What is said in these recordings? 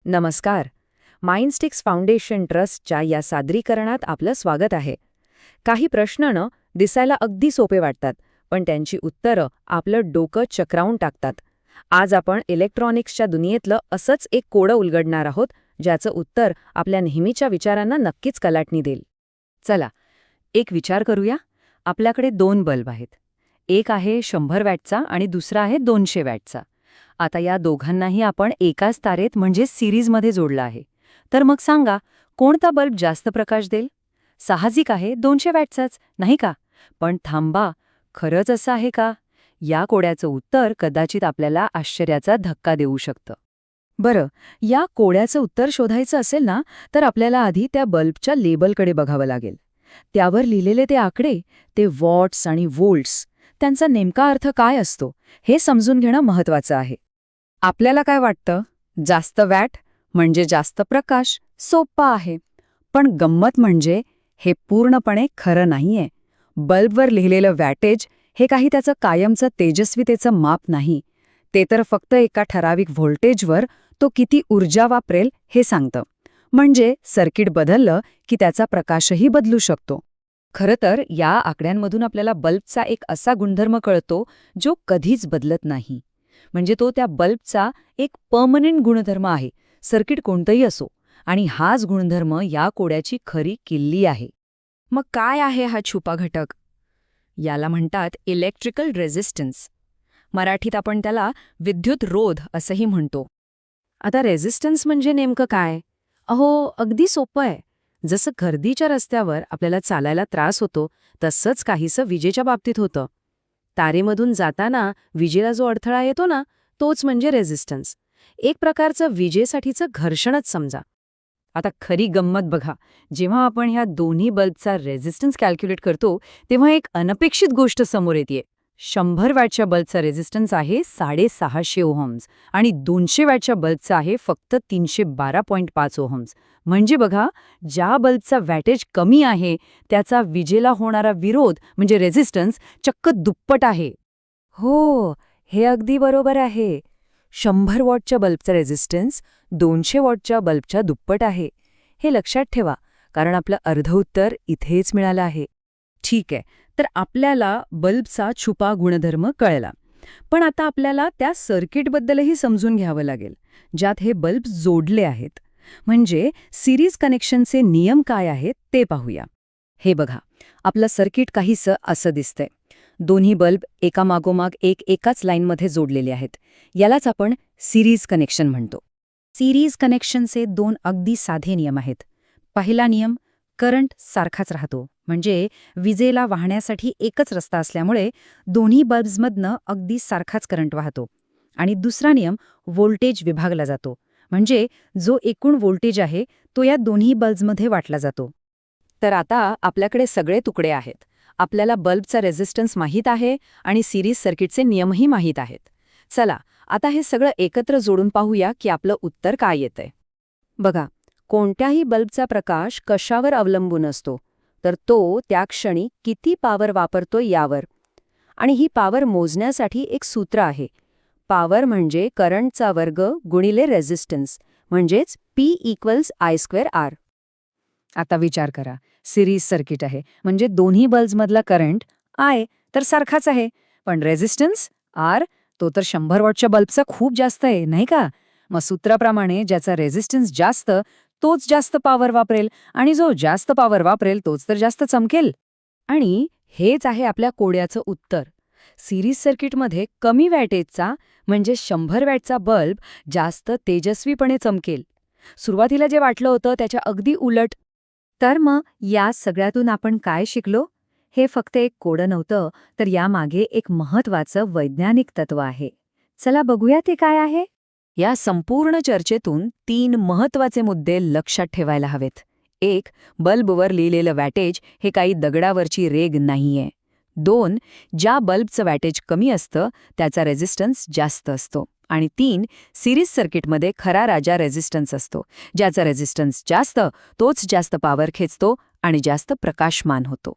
नमस्कार. माइंडस्टिक्स फाउंडेशन ट्रस्टच्या या सादरीकरणात आपलं स्वागत आहे. काही प्रश्न दिसायला अगदी सोपे वाटतात, पण त्यांची उत्तरं आपलं डोकं चक्रावून टाकतात. आज आपण इलेक्ट्रॉनिक्सच्या दुनियेतलं असंच एक कोडं उलगडणार आहोत, ज्याचं उत्तर आपल्या नेहमीच्या विचारांना नक्कीच कलाटणी देईल. चला, एक विचार करूया. आपल्याकडे 2 बल्ब आहेत. एक आहे 100 वॅटचा आणि दुसरा आहे 200 वॅटचा. आता या दोघांनाही आपण एकाच तारेत म्हणजे सिरीजमध्ये जोडलं आहे. तर मग सांगा, कोणता बल्ब जास्त प्रकाश देईल? साहजिक आहे 200 वॅटचाच, नाही का? पण थांबा, खरंच असं आहे का? या कोड्याचं उत्तर कदाचित आपल्याला आश्चर्याचा धक्का देऊ शकतं. बरं, या कोड्याचं उत्तर शोधायचं असेल ना, तर आपल्याला आधी त्या बल्बच्या लेबलकडे बघावं लागेल. त्यावर लिहिलेले ते आकडे, ते वॉट्स आणि व्होल्ट्स, त्यांचा नेमका अर्थ काय असतो, हे समजून घेणं महत्त्वाचं आहे. आपल्याला काय वाटतं? जास्त वॅट म्हणजे जास्त प्रकाश, सोपं आहे. पण गंमत म्हणजे हे पूर्णपणे खरं नाहीये. बल्बवर लिहिलेलं वॅटेज हे काही त्याचं कायमचं तेजस्वितेचं माप नाही. ते तर फक्त एका ठराविक व्होल्टेजवर तो किती ऊर्जा वापरेल हे सांगतं. म्हणजे सर्किट बदललं की त्याचा प्रकाशही बदलू शकतो. खरं तर या आकड्यांमधून आपल्याला बल्बचा एक असा गुणधर्म कळतो जो कधीच बदलत नाही. म्हणजे तो त्या बल्बचा एक पर्मनंट गुणधर्म आहे, सर्किट कोणतंही असो. आणि हाच गुणधर्म या कोड्याची खरी किल्ली आहे. मग काय आहे हा छुपा घटक? याला म्हणतात इलेक्ट्रिकल रेझिस्टन्स. मराठीत आपण त्याला विद्युत रोध असंही म्हणतो. आता रेझिस्टन्स म्हणजे नेमकं काय? अगदी सोपं आहे. जसं गर्दीच्या रस्त्यावर आपल्याला चालायला त्रास होतो, तसंच काहीसं विजेच्या बाबतीत होतं. तारेमधून जाताना विजेला जो अडथळा येतो ना, तोच म्हणजे रेझिस्टन्स. एक प्रकारचं विजेसाठीचं घर्षणच समजा. आता खरी गंमत बघा, जेव्हा आपण ह्या दोन्ही बल्बचा रेझिस्टन्स कॅल्क्युलेट करतो, तेव्हा एक अनपेक्षित गोष्ट समोर येते. 100 वॅटच्या बल्बचा रेझिस्टन्स आहे 650 ओहम्स आणि 200 वॅटच्या बल्बचा आहे फक्त 312.5 ओहम्स. म्हणजे बघा, ज्या बल्बचा वॅटेज कमी आहे त्याचा विजेला होणारा विरोध म्हणजे रेझिस्टन्स चक्क दुप्पट आहे. हो, हे अगदी बरोबर आहे. 100 वॉटच्या बल्बचा रेझिस्टन्स 200 वॉटच्या बल्बच्या दुप्पट आहे. हे लक्षात ठेवा, कारण आपलं अर्धउत्तर इथेच मिळालं आहे. ठीक आहे, तर आपल्याला बल्बचा छुपा गुणधर्म कळला. पण आता आपल्याला त्या सर्किटबद्दलही समजून घ्यावं लागेल, ज्यात हे बल्ब जोडले आहेत. म्हणजे सिरीज कनेक्शनचे नियम काय आहेत ते पाहूया. हे बघा, आपलं सर्किट काहीसं असं दिसतंय. दोन्ही बल्ब एकामागोमाग एकाच लाईनमध्ये जोडलेले आहेत. यालाच आपण सिरीज कनेक्शन म्हणतो. सिरीज कनेक्शनचे 2 अगदी साधे नियम आहेत. पहिला नियम, करंट सारखाच राहतो. म्हणजे विजेला वाहण्यासाठी एकच रस्ता असल्यामुळे दोन्ही बल्ब्समधनं अगदी सारखाच करंट वाहतो. आणि दुसरा नियम, व्होल्टेज विभागला जातो. म्हणजे जो एकूण व्होल्टेज आहे तो या दोन्ही बल्ब्समध्ये वाटला जातो. तर आता आपल्याकडे सगळे तुकडे आहेत. आपल्याला बल्बचा रेझिस्टन्स माहीत आहे आणि सिरीज सर्किटचे नियमही माहीत आहेत. चला, आता हे सगळं एकत्र जोडून पाहूया की आपलं उत्तर काय येतंय. बघा, कोणत्याही बल्बचा प्रकाश कशावर अवलंबून असतो? तर तो त्या क्षणी किती पॉवर वापरतोय यावर. आणि ही पॉवर मोजण्यासाठी एक सूत्र आहे. पॉवर म्हणजे करंटचा वर्ग गुणिले रेझिस्टन्स, म्हणजेच P=I²R. आता विचार करा, सिरीज सर्किट आहे म्हणजे दोन्ही बल्ब्समधला करंट I तर सारखाच आहे, पण रेझिस्टन्स R तो तर 100 वॉटच्या बल्बचा खूप जास्त आहे, नाही का? मग सूत्राप्रमाणे ज्याचा रेझिस्टन्स जास्त तोच जास्त पॉवर वापरेल आणि जो जास्त पॉवर वापरेल तोच तर जास्त चमकेल. आणि हेच आहे आपल्या कोड्याचं उत्तर. सिरीज सर्किटमध्ये कमी वॅटेजचा म्हणजे 100 वॅटचा बल्ब जास्त तेजस्वीपणे चमकेल. सुरुवातीला जे वाटलं होतं त्याच्या अगदी उलट. तर मग या सगळ्यातून आपण काय शिकलो? हे फक्त एक कोडं नव्हतं, तर यामागे एक महत्त्वाचं वैज्ञानिक तत्व आहे. चला बघूया ते काय आहे. या संपूर्ण चर्चेतून 3 महत्त्वाचे मुद्दे लक्षात ठेवायला हवेत. 1. बल्बवर लिहिलेलं वॅटेज हे काही दगडावरची रेघ नाहीये. 2. ज्या बल्बचं वॅटेज कमी असतं त्याचा रेझिस्टन्स जास्त असतो. आणि 3. सिरीज सर्किटमध्ये खरा राजा रेझिस्टन्स असतो. ज्याचा रेझिस्टन्स जास्त तोच जास्त पॉवर खेचतो आणि जास्त प्रकाशमान होतो.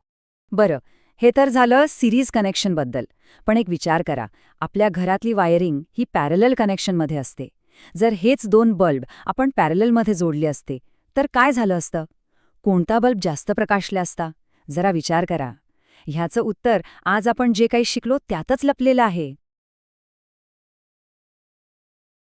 बरं, हे तर झालं सिरीज कनेक्शनबद्दल. पण एक विचार करा, आपल्या घरातली वायरिंग ही पॅरलल कनेक्शनमध्ये असते. जर हेच दोन बल्ब आपण पॅरललमध्ये जोडले असते तर काय झालं असतं? कोणता बल्ब जास्त प्रकाशला असता? जरा विचार करा. ह्याचं उत्तर आज आपण जे काही शिकलो त्यातच लपलेलं आहे.